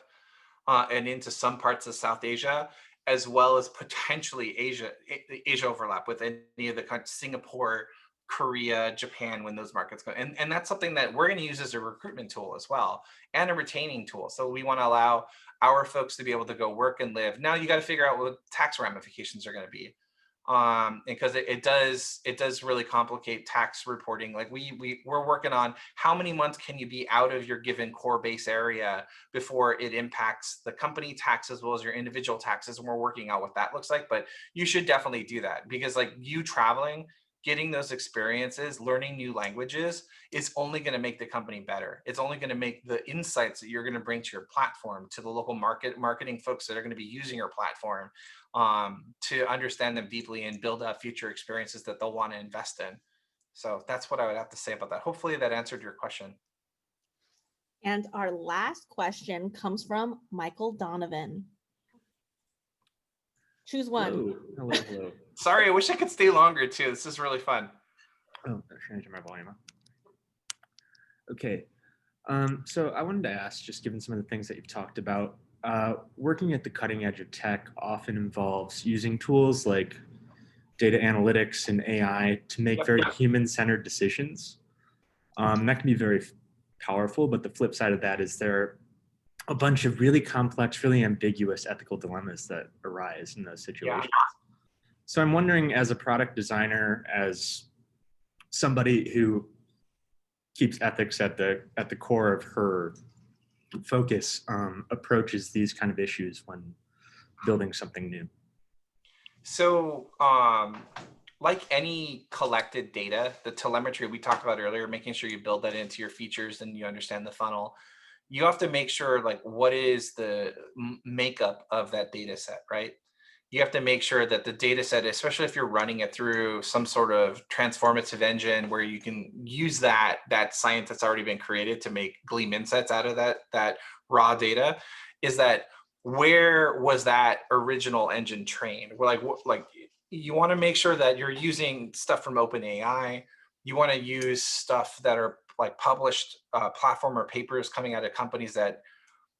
and into some parts of South Asia, as well as potentially Asia overlap with any of the countries, Singapore, Korea, Japan, when those markets go. And that's something that we're going to use as a recruitment tool as well, and a retaining tool. So we want to allow our folks to be able to go work and live. Now you got to figure out what tax ramifications are going to be. Because it does really complicate tax reporting. Like we're working on how many months can you be out of your given core base area before it impacts the company tax as well as your individual taxes, and we're working out what that looks like. But you should definitely do that, because like you traveling, getting those experiences, learning new languages is only going to make the company better. It's only going to make the insights that you're going to bring to your platform, to the local marketing folks that are going to be using your platform, to understand them deeply and build up future experiences that they'll want to invest in. So that's what I would have to say about that. Hopefully that answered your question.
And our last question comes from Michael Donovan. Choose one.
Hello.
Sorry, I wish I could stay longer too. This is really fun.
Oh, should I turn my volume up? Okay. So I wanted to ask, just given some of the things that you've talked about, working at the cutting edge of tech often involves using tools like data analytics and AI to make very human-centered decisions. That can be very powerful, but the flip side of that is there are a bunch of really complex, really ambiguous ethical dilemmas that arise in those situations. So I'm wondering, as a product designer, as somebody who keeps ethics at the core of her focus, approaches these kind of issues when building something new.
So like any collected data, the telemetry we talked about earlier, making sure you build that into your features and you understand the funnel, you have to make sure like what is the makeup of that data set, right? You have to make sure that the data set, especially if you're running it through some sort of transformative engine where you can use that science that's already been created to make gleam insights out of that raw data, is that where was that original engine trained? We're like you want to make sure that you're using stuff from OpenAI. You want to use stuff that are like published platform or papers coming out of companies that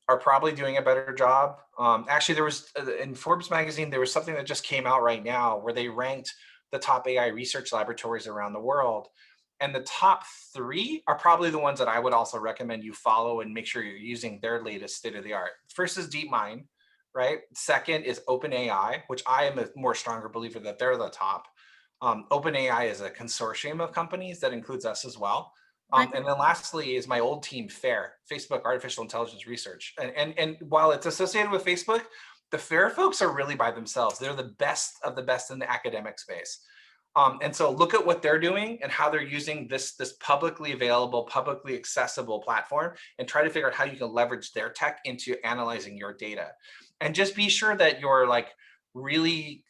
are probably doing a better job. Actually, there was in Forbes magazine, there was something that just came out right now where they ranked the top AI research laboratories around the world. And the top 3 are probably the ones that I would also recommend you follow and make sure you're using their latest state of the art. First is DeepMind, right? Second is OpenAI, which I am a more stronger believer that they're the top. OpenAI is a consortium of companies that includes us as well. And then lastly is my old team, FAIR, Facebook Artificial Intelligence Research. And while it's associated with Facebook, the FAIR folks are really by themselves. They're the best of the best in the academic space. And so look at what they're doing and how they're using this publicly available, publicly accessible platform, and try to figure out how you can leverage their tech into analyzing your data. And just be sure that you're like really,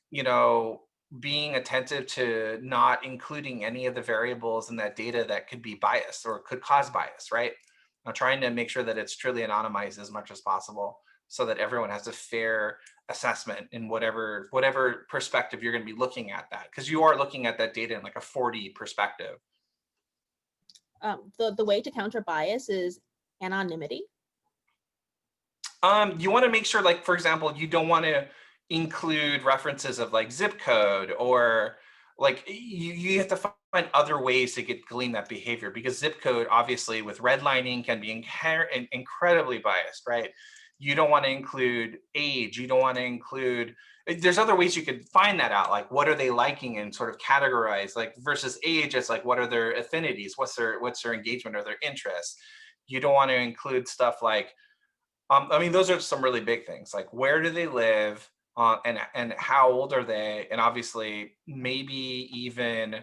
being attentive to not including any of the variables in that data that could be biased or could cause bias, right? Now, trying to make sure that it's truly anonymized as much as possible so that everyone has a fair assessment in whatever perspective you're going to be looking at that, because you are looking at that data in like a 4D perspective.
The way to counter bias is anonymity.
You want to make sure, like, for example, you don't want to include references of like zip code, or like you have to find other ways to glean that behavior, because zip code obviously with redlining can be incredibly biased, right? You don't want to include age. You don't want to include, there's other ways you could find that out, like what are they liking and sort of categorize, like versus age, it's like what are their affinities, what's their engagement or their interests. You don't want to include stuff like, I mean, those are some really big things, like where do they live, and how old are they? And obviously, maybe even,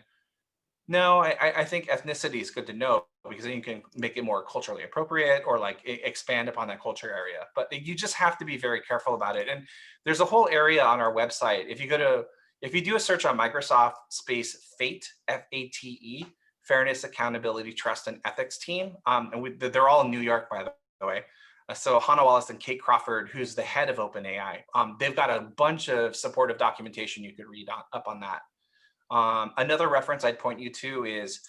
no, I think ethnicity is good to know, because then you can make it more culturally appropriate or like expand upon that culture area. But you just have to be very careful about it. And there's a whole area on our website. If you do a search on Microsoft space FATE, FATE, Fairness, Accountability, Trust, and Ethics team, and they're all in New York, by the way. So Hannah Wallace and Kate Crawford, who's the head of OpenAI, they've got a bunch of supportive documentation you could read up on that. Another reference I'd point you to is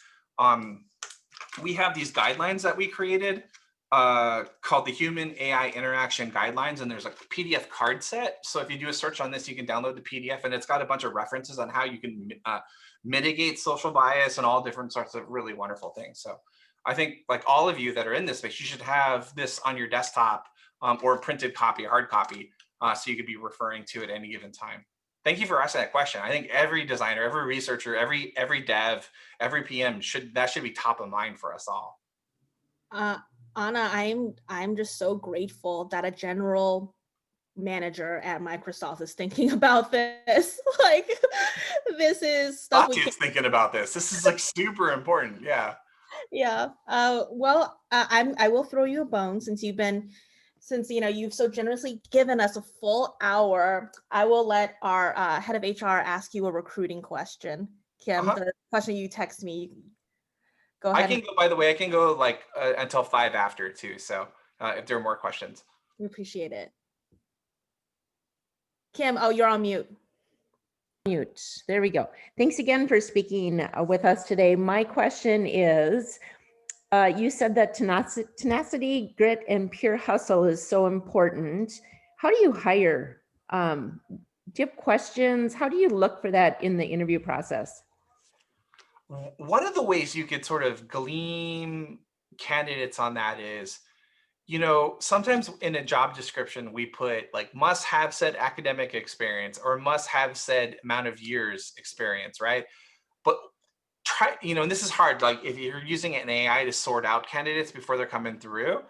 we have these guidelines that we created called the Human AI Interaction Guidelines, and there's a PDF card set. So if you do a search on this, you can download the PDF, and it's got a bunch of references on how you can mitigate social bias and all different sorts of really wonderful things. So I think like all of you that are in this space, you should have this on your desktop or a printed copy, hard copy, so you could be referring to it at any given time. Thank you for asking that question. I think every designer, every researcher, every dev, every PM should be top of mind for us all.
Ana, I'm just so grateful that a general manager at Microsoft is thinking about this. Like, this is stuff
Satya's thinking about this. This is like super important. Yeah.
Yeah. Well, I will throw you a bone since you've so generously given us a full hour. I will let our head of HR ask you a recruiting question. Kim, the question you text me. Go ahead.
I can go, by the way, I can go like until 5 after too. So if there are more questions.
We appreciate it. Kim, oh, you're on mute.
Mute. There we go. Thanks again for speaking with us today. My question is, you said that tenacity, grit, and pure hustle is so important. How do you hire? Do you have questions? How do you look for that in the interview process?
One of the ways you could sort of glean candidates on that is, sometimes in a job description, we put like must have said academic experience or must have said amount of years experience, right? But try, and this is hard, like if you're using an AI to sort out candidates before they're coming through,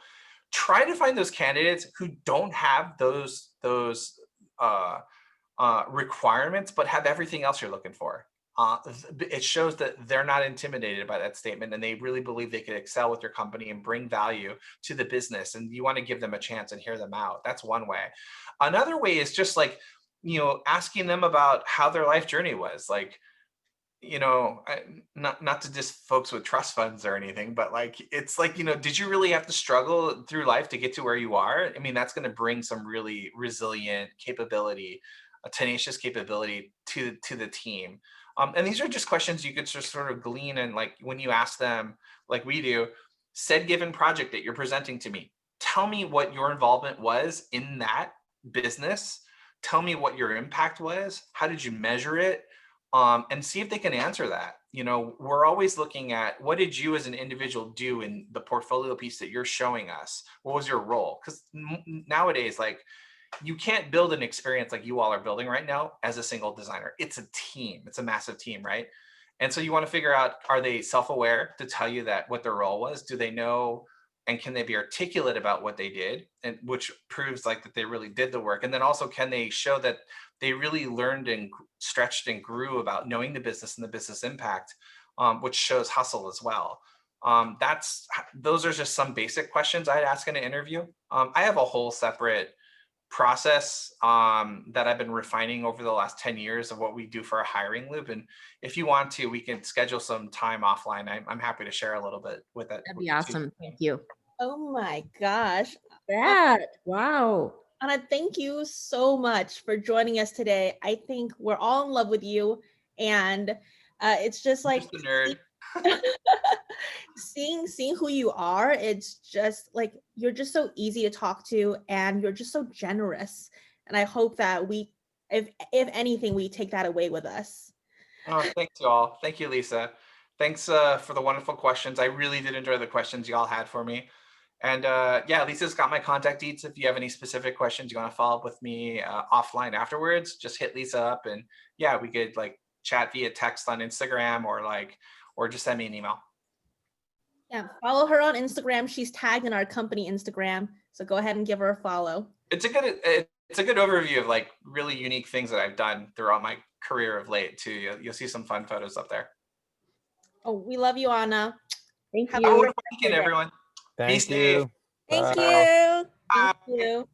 try to find those candidates who don't have those requirements, but have everything else you're looking for. it shows that they're not intimidated by that statement, and they really believe they could excel with your company and bring value to the business. And you want to give them a chance and hear them out. That's one way. Another way is just like, asking them about how their life journey was. Like, not to diss folks with trust funds or anything, but like, it's like, did you really have to struggle through life to get to where you are? I mean, that's going to bring some really resilient capability, a tenacious capability to the team. And these are just questions you could just sort of glean. And like, when you ask them, like we do, said given project that you're presenting to me, tell me what your involvement was in that business. Tell me what your impact was. How did you measure it? And see if they can answer that. We're always looking at, what did you as an individual do in the portfolio piece that you're showing us? What was your role? Because nowadays, like, you can't build an experience like you all are building right now as a single designer. It's a team. It's a massive team, right? And so you want to figure out, are they self-aware to tell you that what their role was? Do they know, and can they be articulate about what they did, and which proves like that they really did the work? And then also, can they show that they really learned and stretched and grew about knowing the business and the business impact, which shows hustle as well. Those are just some basic questions I'd ask in an interview. I have a whole separate process that I've been refining over the last 10 years of what we do for a hiring loop. And if you want to, we can schedule some time offline. I'm happy to share a little bit with that.
That'd be awesome. Thank you.
Oh my gosh.
Wow.
Ana, thank you so much for joining us today. I think we're all in love with you. And it's just like
Just a nerd.
seeing who you are. It's just like, you're just so easy to talk to, and you're just so generous. And I hope that if anything, we take that away with us.
Oh, thanks you all. Thank you, Lisa. Thanks for the wonderful questions. I really did enjoy the questions y'all had for me. And yeah, Lisa's got my contact details. If you have any specific questions, you want to follow up with me offline afterwards, just hit Lisa up, and yeah, we could like chat via text on Instagram, or just send me an email.
Yeah, follow her on Instagram. She's tagged in our company Instagram, so go ahead and give her a follow.
It's a good overview of like really unique things that I've done throughout my career of late too. You'll see some fun photos up there.
Oh, we love you, Ana.
Thank
Have a
you.
wonderful weekend, everyone.
Thank
Be safe.
you.
Thank
Bye.
you.
Bye.
Thank you.